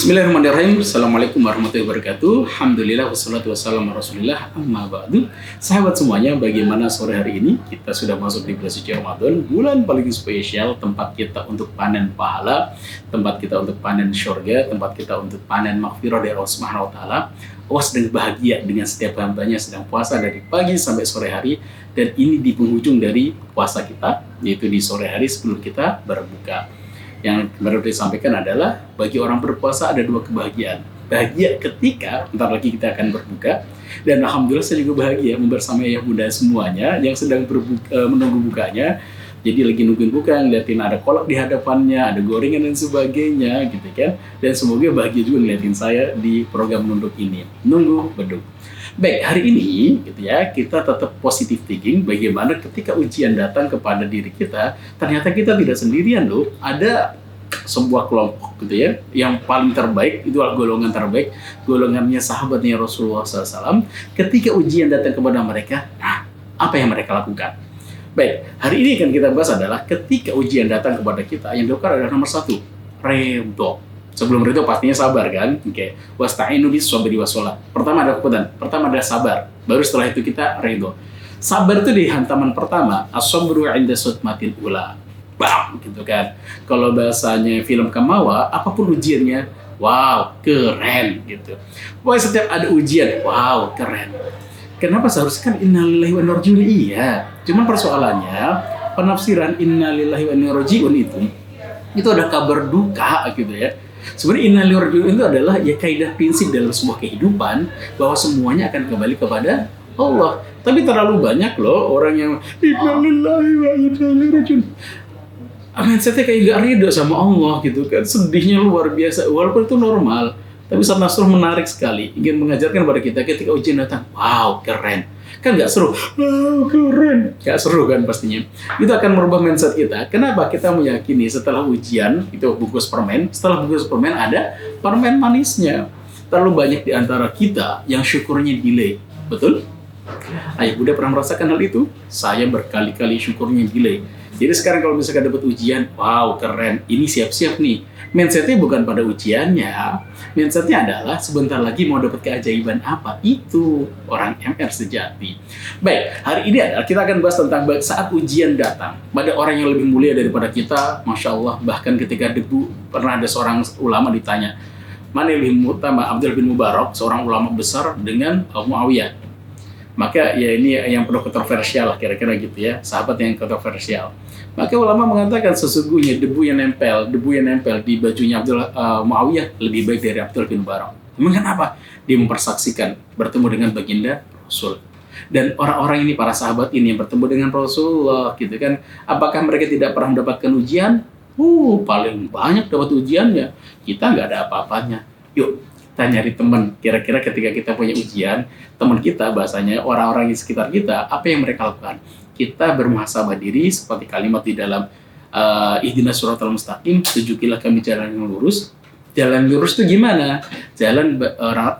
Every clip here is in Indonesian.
Bismillahirrahmanirrahim. Assalamualaikum warahmatullahi wabarakatuh. Alhamdulillah wassalatu wassalamu ala Rasulillah amma ba'du. Sahabat semuanya, bagaimana sore hari ini? Kita sudah masuk di bulan suci Ramadan, bulan paling spesial, tempat kita untuk panen pahala, tempat kita untuk panen syurga, tempat kita untuk panen maghfirah dari Allah Subhanahu wa taala. Allah sedang bahagia dengan setiap hambanya sedang puasa dari pagi sampai sore hari, dan ini di penghujung dari puasa kita, yaitu di sore hari sebelum kita berbuka. Yang baru disampaikan adalah bagi orang berpuasa ada dua kebahagiaan. Bahagia ketika bentar lagi kita akan berbuka, dan alhamdulillah saya juga bahagia membersamai ayah bunda semuanya yang sedang menunggu bukanya. Jadi lagi nungguin buka, ngeliatin ada kolak di hadapannya, ada gorengan dan sebagainya gitu kan. Dan semoga bahagia juga ngeliatin saya di program nunduk ini. Nunggu beduk. Baik, hari ini gitu ya, kita tetap positive thinking. Bagaimana ketika ujian datang kepada diri kita, ternyata kita tidak sendirian loh. Ada sebuah kelompok gitu ya, yang paling terbaik, itu adalah golongan terbaik, golongannya sahabatnya Rasulullah SAW. Ketika ujian datang kepada mereka, nah, apa yang mereka lakukan? Baik, hari ini kan kita bahas adalah ketika ujian datang kepada kita, yang dilakukan adalah nomor satu, redho. Sebelum itu pastinya sabar kan? Oke. Wasta'inu bis-sabri was-shalah. Pertama ada kekuatan, pertama ada sabar. Baru setelah itu kita ridho. Sabar itu di hantaman pertama, as-sabru 'inda sudmatil ula. Bam, gitu kan. Kalau bahasanya film Kamawa, apapun ujiannya, wow, keren gitu. Pokoknya setiap ada ujian, wow, keren. Kenapa seharusnya kan innalillahi wa inna ilaihi raji'un? Iya. Cuman persoalannya, penafsiran innalillahi wa inna ilaihi raji'un itu ada kabar duka gitu ya. Sebenarnya innalillahi wa inna ilaihi raji'un itu adalah ya kaidah prinsip dalam sebuah kehidupan bahwa semuanya akan kembali kepada Allah. Tapi terlalu banyak loh orang yang innalillahi wa inna ilaihi raji'un. Mindsetnya kayak gak ridho sama Allah gitu kan. Sedihnya luar biasa, walaupun itu normal. Tapi Ustaz Nasrul menarik sekali, ingin mengajarkan kepada kita ketika ujian datang, wow, keren. Kan gak seru, wow, keren. Gak seru kan pastinya. Itu akan merubah mindset kita. Kenapa? Kita meyakini setelah ujian, itu bungkus permen, setelah bungkus permen ada permen manisnya. Terlalu banyak di antara kita yang syukurnya delay. Betul? Ayah Bunda pernah merasakan hal itu? Saya berkali-kali syukurnya delay. Jadi sekarang kalau misalkan dapat ujian, wow, keren. Ini siap-siap nih. Mindsetnya bukan pada ujiannya. Mindsetnya adalah sebentar lagi mau dapat keajaiban apa. Itu orang MR sejati. Baik, hari ini adalah kita akan bahas tentang saat ujian datang. Pada orang yang lebih mulia daripada kita, Masya Allah, bahkan ketika debu, pernah ada seorang ulama ditanya, mana yang lebih utama, Abdullah bin Mubarak, seorang ulama besar, dengan Muawiyah. Maka ya ini yang penuh kontroversial kira-kira gitu ya, sahabat yang kontroversial. Maka ulama mengatakan sesungguhnya debu yang nempel di bajunya Muawiyah lebih baik dari Abdullah bin Mubarak. Memang kenapa? Dia mempersaksikan bertemu dengan baginda Rasul. Dan orang-orang ini, para sahabat ini yang bertemu dengan Rasulullah gitu kan, apakah mereka tidak pernah mendapatkan ujian? Paling banyak dapat ujiannya. Kita nggak ada apa-apanya. Yuk, kita nyari teman. Kira-kira ketika kita punya ujian, teman kita, bahasanya orang-orang di sekitar kita, apa yang mereka lakukan? Kita bermuhasabah diri seperti kalimat di dalam ihdinas siratal mustaqim, tunjukilah kami jalan yang lurus. Jalan lurus itu gimana? Jalan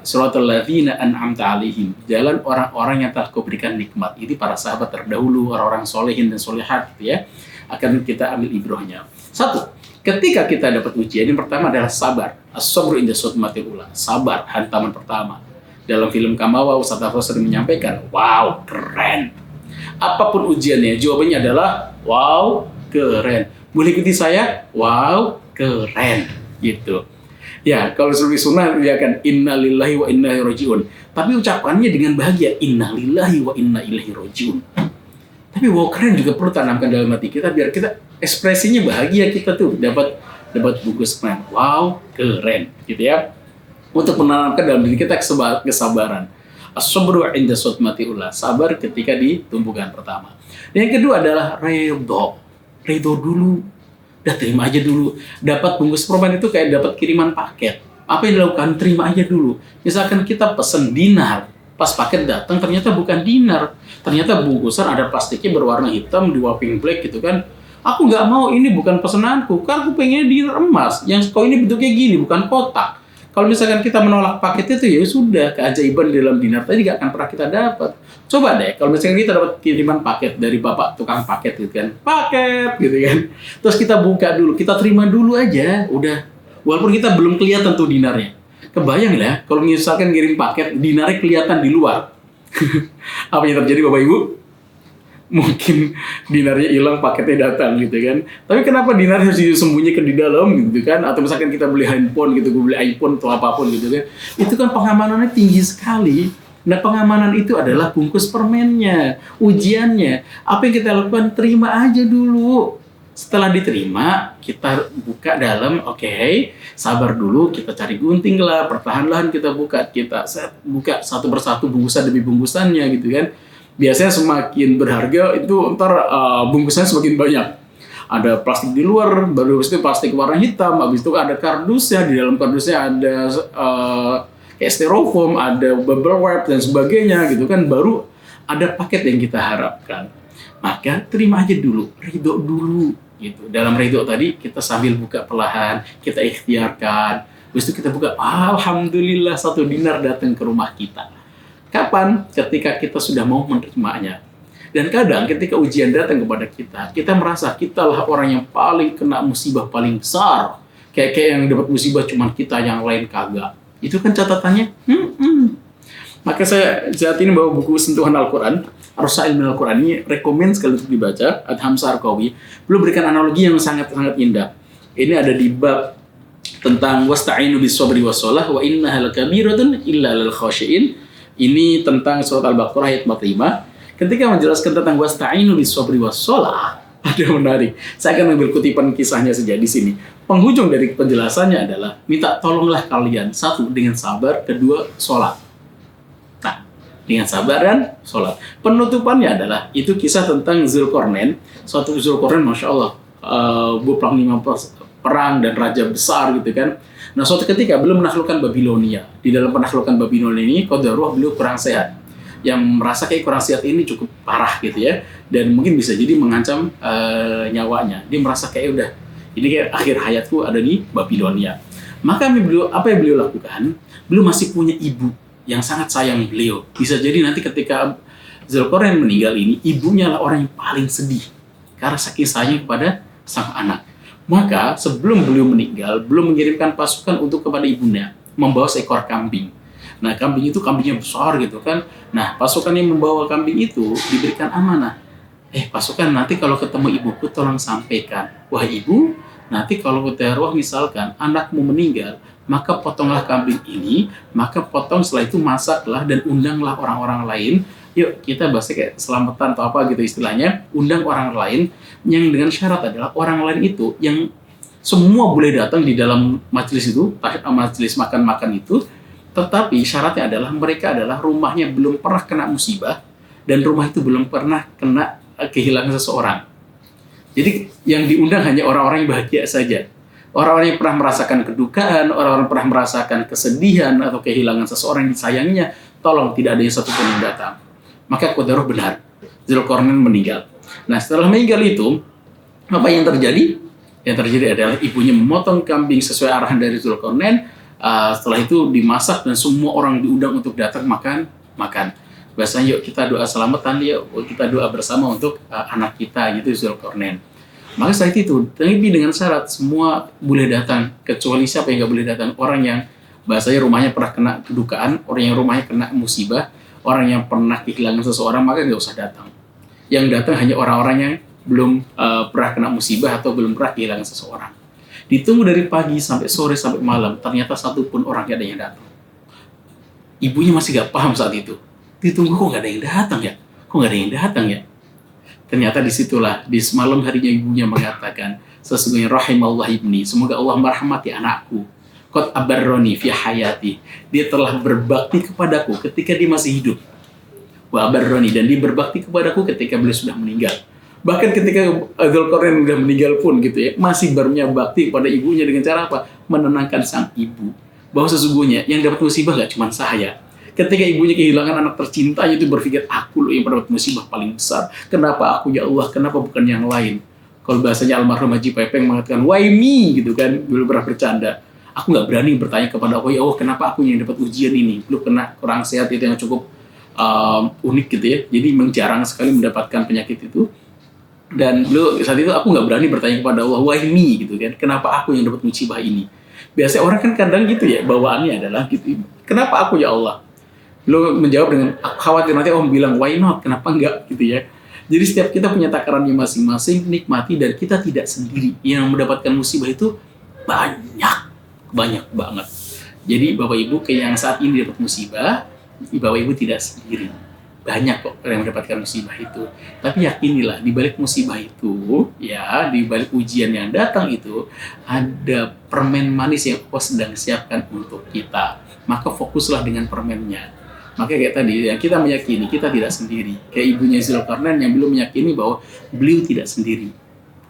siratal ladzina an'amta 'alaihim. Jalan orang-orang yang telah Kau berikan nikmat. Ini para sahabat terdahulu, orang-orang solehin dan solehat gitu ya. Akan kita ambil ibrahnya. Satu, ketika kita dapat ujian, yang pertama adalah sabar. As-sabru inda sudmatil ula. Sabar, hantaman pertama. Dalam film Kamawa, Ustaz Afro sering menyampaikan, wow, keren. Apapun ujiannya, jawabannya adalah, wow, keren. Boleh ikuti saya? Wow, keren. Gitu. Ya, kalau lebih sunnah, dia akan innalillahi wa inna ilaihi raji'un. Tapi ucapannya dengan bahagia, innalillahi wa inna ilaihi raji'un. Tapi wow, keren juga perlu tanamkan dalam hati kita, biar kita ekspresinya bahagia, kita tuh dapat bungkus permen. Wow, keren, gitu ya. Untuk menanamkan dalam diri kita kesabaran. As-sabru 'inda sudmatil ula. Sabar ketika di tumpukan pertama. Dan yang kedua adalah ridho. Ridho dulu. Udah terima aja dulu. Dapat bungkus permen itu kayak dapat kiriman paket. Apa yang dilakukan? Terima aja dulu. Misalkan kita pesen dinar, pas paket datang ternyata bukan dinar. Ternyata bungkusan ada plastiknya berwarna hitam di wrapping black gitu kan. Aku nggak mau, ini bukan pesenanku, kan aku pengennya dinar emas. Yang kau ini bentuknya gini, bukan kotak. Kalau misalkan kita menolak paket itu, ya sudah, keajaiban di dalam dinar tadi nggak akan pernah kita dapat. Coba deh, kalau misalkan kita dapat kiriman paket dari bapak tukang paket gitu kan, paket gitu kan. Terus kita buka dulu, kita terima dulu aja, udah Walaupun kita belum kelihatan tuh dinarnya. Kebayang ya, kalau misalkan ngirim paket, dinarnya kelihatan di luar. Apa yang terjadi Bapak Ibu? Mungkin dinarnya hilang, paketnya datang gitu kan. Tapi kenapa dinar harus disembunyikan di dalam gitu kan? Atau misalkan kita beli handphone gitu, gue beli iPhone atau apapun gitu kan. Itu kan pengamanannya tinggi sekali. Nah, pengamanan itu adalah bungkus permennya, ujiannya. Apa yang kita lakukan? Terima aja dulu. Setelah diterima, kita buka dalam, oke, sabar dulu, kita cari gunting lah, perlahan-lahan kita buka buka satu persatu bungkusan demi bungkusannya gitu kan. Biasanya semakin berharga itu ntar bungkusannya semakin banyak. Ada plastik di luar, baru habis itu plastik warna hitam, habis itu ada kardusnya, di dalam kardusnya ada kayak styrofoam, ada bubble wrap dan sebagainya gitu kan, baru ada paket yang kita harapkan. Maka terima aja dulu, ridho dulu gitu. Dalam ridho tadi kita sambil buka perlahan, kita ikhtiarkan. Habis itu kita buka, alhamdulillah 1 dinar datang ke rumah kita. Kapan? Ketika kita sudah mau menerimanya. Dan kadang ketika ujian datang kepada kita, kita merasa kitalah orang yang paling kena musibah paling besar. Kayak yang dapat musibah cuma kita, yang lain kagak. Itu kan catatannya. Maka saya saat ini bawa buku Sentuhan Al-Quran, Ar-Rasail min Al-Quran, ini rekomend sekali untuk dibaca. Adham Sarkawi belum berikan analogi yang sangat-sangat indah. Ini ada di bab tentang wasta'inu bis-sabri was-shalah wa innaha lakabiratun illa lil khashiin. Ini tentang surat Al-Baqarah ayat 45. Ketika menjelaskan tentang wasta'inu bis-sabri was-shalah, ada menarik. Saya akan ambil kutipan kisahnya saja di sini. Penghujung dari penjelasannya adalah minta tolonglah kalian, 1 dengan sabar, 2 sholat. Dengan sabar dan sholat. Penutupannya adalah itu kisah tentang Zulkarnain. Suatu Zulkarnain, masya Allah, panglima perang dan raja besar gitu kan. Nah, suatu ketika belum menaklukkan Babilonia. Di dalam penaklukan Babilonia ini, qadarullah beliau kurang sehat. Yang merasa kayak kurang sehat ini cukup parah gitu ya, dan mungkin bisa jadi mengancam nyawanya. Dia merasa kayak udah, ini kayak akhir hayatku ada di Babilonia. Maka apa yang beliau lakukan? Beliau masih punya ibu yang sangat sayang beliau. Bisa jadi nanti ketika Zulkarnain meninggal ini, ibunya lah orang yang paling sedih karena saking sayang kepada sang anak. Maka sebelum beliau meninggal, beliau mengirimkan pasukan untuk kepada ibunya, membawa seekor kambing. Nah, kambing itu kambingnya besar gitu kan. Nah, pasukan yang membawa kambing itu diberikan amanah. Pasukan, nanti kalau ketemu ibuku tolong sampaikan, wah ibu, nanti kalau arwah misalkan anakmu meninggal, maka potonglah kambing ini, maka potong setelah itu masaklah dan undanglah orang-orang lain. Yuk kita bahas kayak selamatan atau apa gitu istilahnya, undang orang lain yang dengan syarat adalah orang lain itu yang semua boleh datang di dalam majelis itu, majelis makan-makan itu, tetapi syaratnya adalah mereka adalah rumahnya belum pernah kena musibah dan rumah itu belum pernah kena kehilangan seseorang. Jadi yang diundang hanya orang-orang yang bahagia saja. Orang-orang yang pernah merasakan kedukaan, orang-orang pernah merasakan kesedihan atau kehilangan seseorang yang disayanginya, tolong tidak ada yang satupun yang datang. Maka qadarullah benar, Zulkarnain meninggal. Nah, setelah meninggal itu, apa yang terjadi? Yang terjadi adalah ibunya memotong kambing sesuai arahan dari Zulkarnain. Setelah itu dimasak dan semua orang diundang untuk datang makan. Biasanya yuk kita doa selamatan, yuk kita doa bersama untuk anak kita gitu, Zulkarnain. Maka saat itu, tapi dengan syarat semua boleh datang, kecuali siapa yang nggak boleh datang? Orang yang bahasanya rumahnya pernah kena kedukaan, orang yang rumahnya kena musibah, orang yang pernah kehilangan seseorang, maka nggak usah datang. Yang datang hanya orang-orang yang belum pernah kena musibah atau belum pernah kehilangan seseorang. Ditunggu dari pagi sampai sore sampai malam, ternyata satupun orang nggak ada yang datang. Ibunya masih nggak paham saat itu. Ditunggu kok nggak ada yang datang ya? Kok nggak ada yang datang ya? Ternyata disitulah, di semalam harinya ibunya mengatakan, sesungguhnya rahimallah ibni, semoga Allah merahmati anakku. Qad abarroni fi hayati, dia telah berbakti kepadaku ketika dia masih hidup. Wa abarroni, dan dia berbakti kepadaku ketika beliau sudah meninggal. Bahkan ketika Zulkarnain sudah meninggal pun gitu ya, masih berbuat bakti kepada ibunya dengan cara apa? Menenangkan sang ibu. Bahwa sesungguhnya yang dapat musibah gak cuma saya. Ketika ibunya kehilangan anak tercintanya itu berpikir, aku loh yang mendapat musibah paling besar. Kenapa aku ya Allah? Kenapa bukan yang lain? Kalau bahasanya almarhum Haji Pepeng mengatakan, why me? Gitu kan, belum pernah bercanda. Aku nggak berani bertanya kepada Allah, ya Allah kenapa aku yang dapat ujian ini? Belum kena kurang sehat itu yang cukup unik gitu ya. Jadi jarang sekali mendapatkan penyakit itu. Dan saat itu aku nggak berani bertanya kepada Allah, why me? Gitu kan, kenapa aku yang dapat musibah ini? Biasanya orang kan kadang gitu ya, bawaannya adalah gitu. Kenapa aku ya Allah? Lo menjawab dengan khawatir nanti orang bilang why not? Kenapa enggak gitu ya? Jadi setiap kita punya takarannya masing-masing, nikmati dan kita tidak sendiri. Yang mendapatkan musibah itu banyak banget. Jadi Bapak Ibu kayak yang saat ini dapat musibah, Bapak Ibu tidak sendiri. Banyak kok yang mendapatkan musibah itu. Tapi yakinilah di balik musibah itu, ya di balik ujian yang datang itu ada permen manis yang Allah sedang siapkan untuk kita. Maka fokuslah dengan permennya. Maka kayak tadi, ya, kita meyakini kita tidak sendiri. Kayak ibunya Zulkarnain yang belum meyakini bahwa beliau tidak sendiri.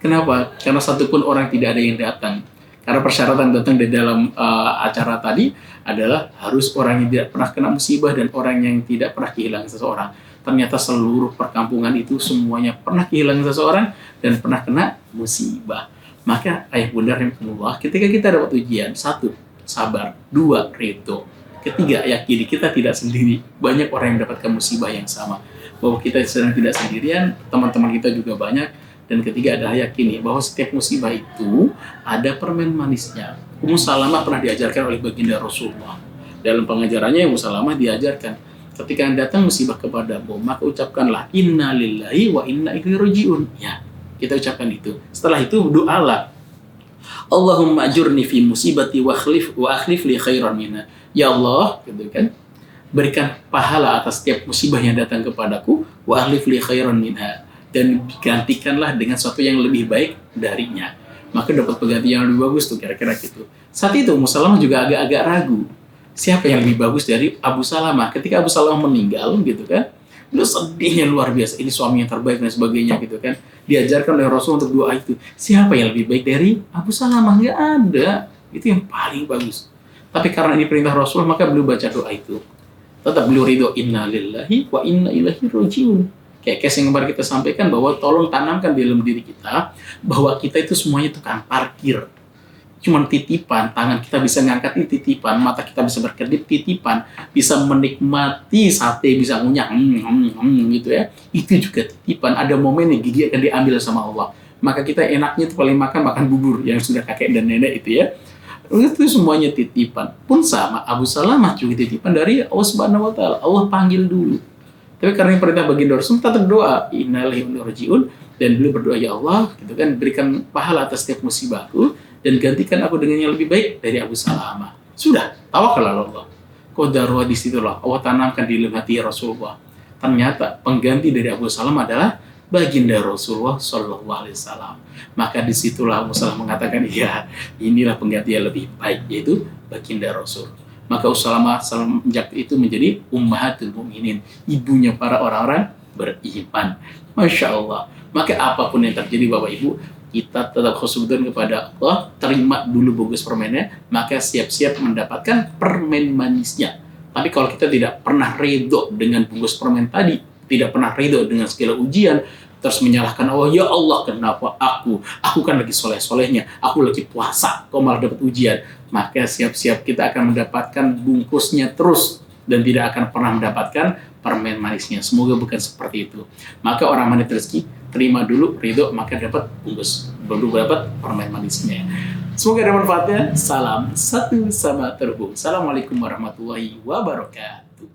Kenapa? Karena satupun orang tidak ada yang datang. Karena persyaratan datang di dalam acara tadi adalah harus orang yang tidak pernah kena musibah dan orang yang tidak pernah kehilangan seseorang. Ternyata seluruh perkampungan itu semuanya pernah kehilangan seseorang dan pernah kena musibah. Maka ayah bunda rahimahullah, ketika kita dapat ujian, 1, sabar. 2, ridho. 3, yakini kita tidak sendiri. Banyak orang yang mendapatkan musibah yang sama. Bahwa kita sedang tidak sendirian, teman-teman kita juga banyak. Dan ketiga adalah yakini bahwa setiap musibah itu ada permen manisnya. Ummu Salamah pernah diajarkan oleh baginda Rasulullah. Dalam pengajarannya Ummu Salamah diajarkan, ketika datang musibah kepadamu, maka ucapkanlah inna lillahi wa inna ilaihi rajiun. Ya, kita ucapkan itu. Setelah itu doalah, Allahumma ajurni fi musibati wa akhlif li khairan minha. Ya Allah, gitu kan, berikan pahala atas setiap musibah yang datang kepadaku, wa akhlif li khairan minha, dan gantikanlah dengan sesuatu yang lebih baik darinya. Maka dapat pengganti yang lebih bagus tuh, kira-kira gitu. Saat itu Ummu Salamah juga agak-agak ragu, siapa yang lebih bagus dari Abu Salamah. Ketika Abu Salamah meninggal gitu kan, itu sedihnya luar biasa, ini suami yang terbaik dan sebagainya gitu kan. Diajarkan oleh Rasul untuk doa itu, siapa yang lebih baik dari Abu Salamah? Nggak ada, itu yang paling bagus. Tapi karena ini perintah Rasul, maka beliau baca doa itu. Tetap beliau ridho, inna lillahi wa inna ilaihi rajiun. Kayak case yang kemarin kita sampaikan, bahwa tolong tanamkan di dalam diri kita bahwa kita itu semuanya tukang parkir. Cuman titipan, tangan kita bisa ngangkat ini titipan, mata kita bisa berkedip titipan, bisa menikmati sate, bisa ngunyah gitu ya. Itu juga titipan. Ada momen yang gigi akan diambil sama Allah. Maka kita enaknya itu paling makan bubur yang sudah kakek dan nenek itu ya. Itu semuanya titipan. Pun sama, Abu Salamah juga titipan dari Allah Subhanahu wa taala. Allah panggil dulu. Tapi karena perintah baginda Rasul, tetap berdoa, innalillahi wa inna ilaihi rajiun, dan beliau berdoa, ya Allah, gitu kan, berikan pahala atas setiap musibahku dan gantikan aku dengan yang lebih baik dari Abu Salamah. Sudah, tawakal Allah. Qadarullah, disitulah Allah tanamkan di dalam hati Rasulullah. Ternyata pengganti dari Abu Salamah adalah baginda Rasulullah Shallallahu Alaihi Wasallam. Maka disitulah Abu Salamah mengatakan, ya inilah pengganti yang lebih baik, yaitu baginda Rasul. Maka Salamah sejak itu menjadi ummahatul mukminin, ibunya para orang-orang beriman. Masya Allah. Maka apapun yang terjadi Bapak Ibu, kita tetap khusnudzon kepada Allah, terima dulu bungkus permennya, maka siap-siap mendapatkan permen manisnya. Tapi kalau kita tidak pernah ridho dengan bungkus permen tadi, tidak pernah ridho dengan segala ujian, terus menyalahkan Allah, ya Allah kenapa aku kan lagi soleh-solehnya, aku lagi puasa, kok malah dapat ujian, maka siap-siap kita akan mendapatkan bungkusnya terus dan tidak akan pernah mendapatkan permen manisnya. Semoga bukan seperti itu. Maka orang manis rezeki, terima dulu, ridho, maka dapat bungkus, baru dapat permen manisnya. Semoga ada manfaatnya. Salam satu sama terhubung. Assalamualaikum warahmatullahi wabarakatuh.